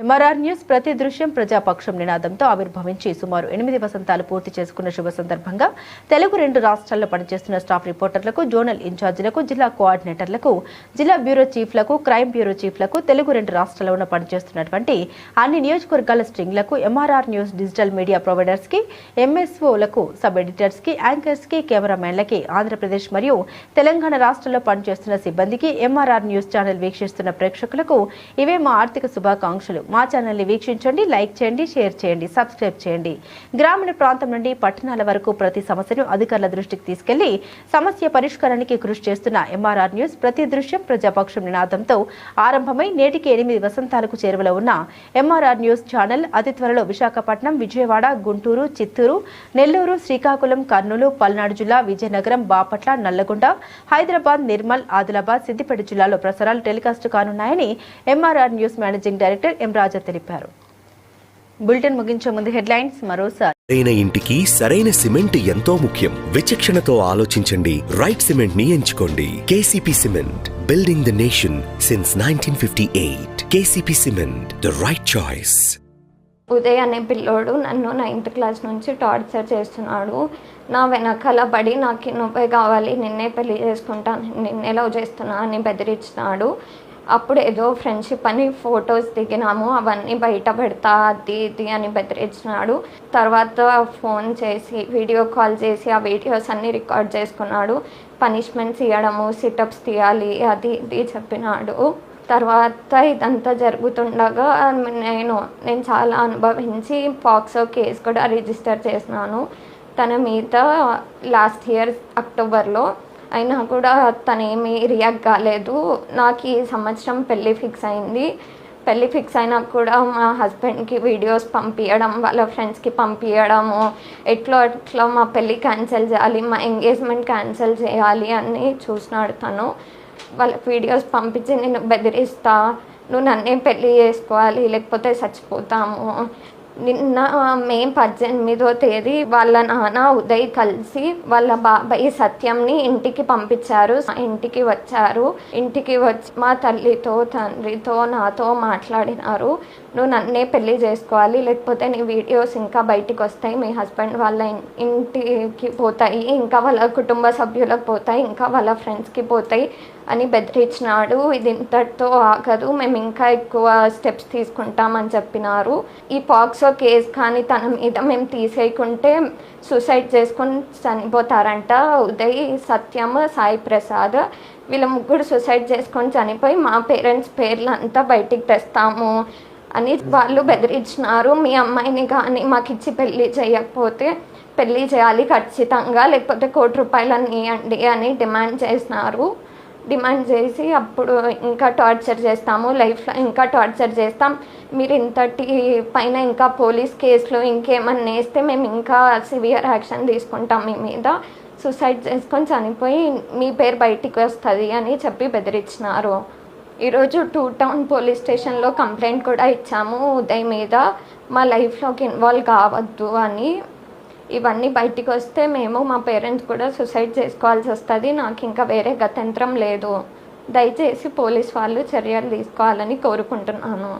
MRR news ప్రతి దృశ్యం ప్రజాపక్షం నినాదంతో ఆవిర్భవించి సుమారు 8 వసంతాలు పూర్తి చేసుకున్న శుభ సందర్భంగా తెలుగు 2 రాష్ట్రాల్లో పనిచేస్తున్న స్టాఫ్ రిపోర్టర్లకు, జోనల్ ఇన్ఛార్జీలకు, జిల్లా కోఆర్డినేటర్లకు, జిల్లా బ్యూరో చీఫ్లకు, క్రైమ్ బ్యూరో చీఫ్లకు, తెలుగు 2 రాష్ట్రాల్లో పనిచేస్తున్నటువంటి అన్ని నియోజకవర్గాల స్ట్రింగ్లకు, MRR news digital media providers కి, ఎంఎస్ఓలకు, సబ్ ఎడిటర్స్ కి, యాంకర్స్ కి, కెమెరామెన్లకి, ఆంధ్రప్రదేశ్ మరియు తెలంగాణ రాష్ట్రాల్లో పనిచేస్తున్న సిబ్బందికి, ఎంఆర్ఆర్ న్యూస్ ఛానల్ వీక్షిస్తున్న ప్రేక్షకులకు ఇవే మా ఆర్థిక శుభాకాంక్షలు. మా ఛానల్ని వీక్షించండి, లైక్ చేయండి, షేర్ చేయండి, సబ్స్క్రైబ్ చేయండి. గ్రామీణ ప్రాంతం నుండి పట్టణాల వరకు ప్రతి సమస్యను అధికారుల దృష్టికి తీసుకెళ్లి సమస్య పరిష్కారానికి కృషి చేస్తున్న ఎంఆర్ఆర్ న్యూస్ ప్రతి దృశ్యం ప్రజాపక్షం నినాదంతో ఆరంభమై నేటికి 8 వసంతాలకు చేరువలో ఉన్న ఎంఆర్ఆర్ న్యూస్ ఛానల్ అతి త్వరలో విశాఖపట్నం, విజయవాడ, గుంటూరు, చిత్తూరు, నెల్లూరు, శ్రీకాకుళం, కర్నూలు, పల్నాడు జిల్లా, విజయనగరం, బాపట్ల, నల్లగొండ, హైదరాబాద్, నిర్మల్, ఆదిలాబాద్, సిద్దిపేట జిల్లాలో ప్రసారాలు టెలికాస్ట్ కానున్నాయని MRR news managing director M Raja తెలిపారు. బులెటిన్ ముగించే ముందు హెడ్లైన్స్ మరోసారి. సరైన ఇంటికి సరైన సిమెంట్ ఎంతో ముఖ్యం. విచక్షణతో ఆలోచించండి. రైట్ సిమెంట్ ని ఎంచుకోండి. KCP cement, building the nation since 1958. KCP cement, the right choice. Uday అనే పిల్లోడు నన్ను 9th క్లాస్ నుంచి టార్చర్ చేస్తున్నాడు. నా వెనకాల పడి నాకు నువ్వే కావాలి, నిన్నే పెళ్లి చేసుకుంటాను, నిన్నే లవ్ చేస్తున్నా అని బెదిరించినాడు. అప్పుడు ఏదో ఫ్రెండ్షిప్ అని ఫొటోస్ దిగినాము, అవన్నీ బయట పెడతా అది ఇది అని బెదిరించినాడు. తర్వాత ఫోన్ చేసి వీడియో కాల్ చేసి ఆ వీడియోస్ అన్నీ రికార్డ్ చేసుకున్నాడు. పనిష్మెంట్స్ ఇవ్వడము, సిటప్స్ తీయాలి అది ఇది చెప్పినాడు. తర్వాత ఇదంతా జరుగుతుండగా నేను చాలా అనుభవించి పాక్సో కేసు కూడా రిజిస్టర్ చేసినాను తన మీద లాస్ట్ ఇయర్ అక్టోబర్లో. అయినా కూడా తనేమీ రియాక్ట్ కాలేదు. నాకు ఈ సంవత్సరం పెళ్ళి ఫిక్స్ అయింది. పెళ్ళి ఫిక్స్ అయినా కూడా మా హస్బెండ్కి వీడియోస్ పంపించడం, వాళ్ళ ఫ్రెండ్స్కి పంపించడము, ఎట్లా మా పెళ్ళి క్యాన్సిల్ చేయాలి, మా ఎంగేజ్మెంట్ క్యాన్సిల్ చేయాలి అని చూసినాడు తను. వాళ్ళ వీడియోస్ పంపించి నేను బెదిరిస్తా, నువ్వు నన్నే పెళ్ళి చేసుకోవాలి లేకపోతే చచ్చిపోతాము. నిన్న మే 18వ తేదీ వాళ్ళ నాన్న ఉదయ్ కలిసి వాళ్ళ బాబాయ్ సత్యంని ఇంటికి పంపించారు. ఇంటికి వచ్చారు. ఇంటికి వచ్చి మా తల్లితో, తండ్రితో, నాతో మాట్లాడినారు. నువ్వు నన్నే పెళ్ళి చేసుకోవాలి లేకపోతే నీ వీడియోస్ ఇంకా బయటికి వస్తాయి, మీ హస్బెండ్ వాళ్ళ ఇంటికి పోతాయి, ఇంకా వాళ్ళ కుటుంబ సభ్యులకు పోతాయి, ఇంకా వాళ్ళ ఫ్రెండ్స్కి పోతాయి అని బెదిరించినాడు. ఇది ఇంతటితో ఆగదు, మేము ఇంకా ఎక్కువ స్టెప్స్ తీసుకుంటామని చెప్పినారు. ఈ పాక్సో కేసు కానీ తన మీద మేము తీసేయకుంటే సూసైడ్ చేసుకొని చనిపోతారంట. ఉదయ్, సత్యం, సాయి ప్రసాద్ వీళ్ళ ముగ్గురు సూసైడ్ చేసుకొని చనిపోయి మా పేరెంట్స్ పేర్లు అంతా బయటికి తెస్తాము అని వాళ్ళు బెదిరించినారు. మీ అమ్మాయిని కానీ మాకు ఇచ్చి పెళ్ళి చేయకపోతే పెళ్ళి చేయాలి ఖచ్చితంగా, లేకపోతే ₹1,00,00,000 ఇవ్వండి అని డిమాండ్ చేసినారు. డిమాండ్ చేసి అప్పుడు ఇంకా టార్చర్ చేస్తాము, లైఫ్లో ఇంకా టార్చర్ చేస్తాం, మీరు ఇంతటి పైన ఇంకా పోలీస్ కేసులు ఇంకేమన్నా వేస్తే మేము ఇంకా సివియర్ యాక్షన్ తీసుకుంటాం మీ మీద, సూసైడ్ చేసుకొని చనిపోయి మీ పేరు బయటికి వస్తుంది అని చెప్పి బెదిరించినారు. ఈరోజు 2 టౌన్ పోలీస్ స్టేషన్లో కంప్లైంట్ కూడా ఇచ్చాము ఉదయ్ మీద, మా లైఫ్లోకి ఇన్వాల్వ్ కావద్దు అని. ఇవన్నీ బయటికి వస్తే మేము మా పేరెంట్స్ కూడా సూసైడ్ చేసుకోవాల్సి వస్తుంది. నాకు ఇంకా వేరే గత్యంతరం లేదు. దయచేసి పోలీస్ వాళ్ళు చర్యలు తీసుకోవాలని కోరుకుంటున్నాను.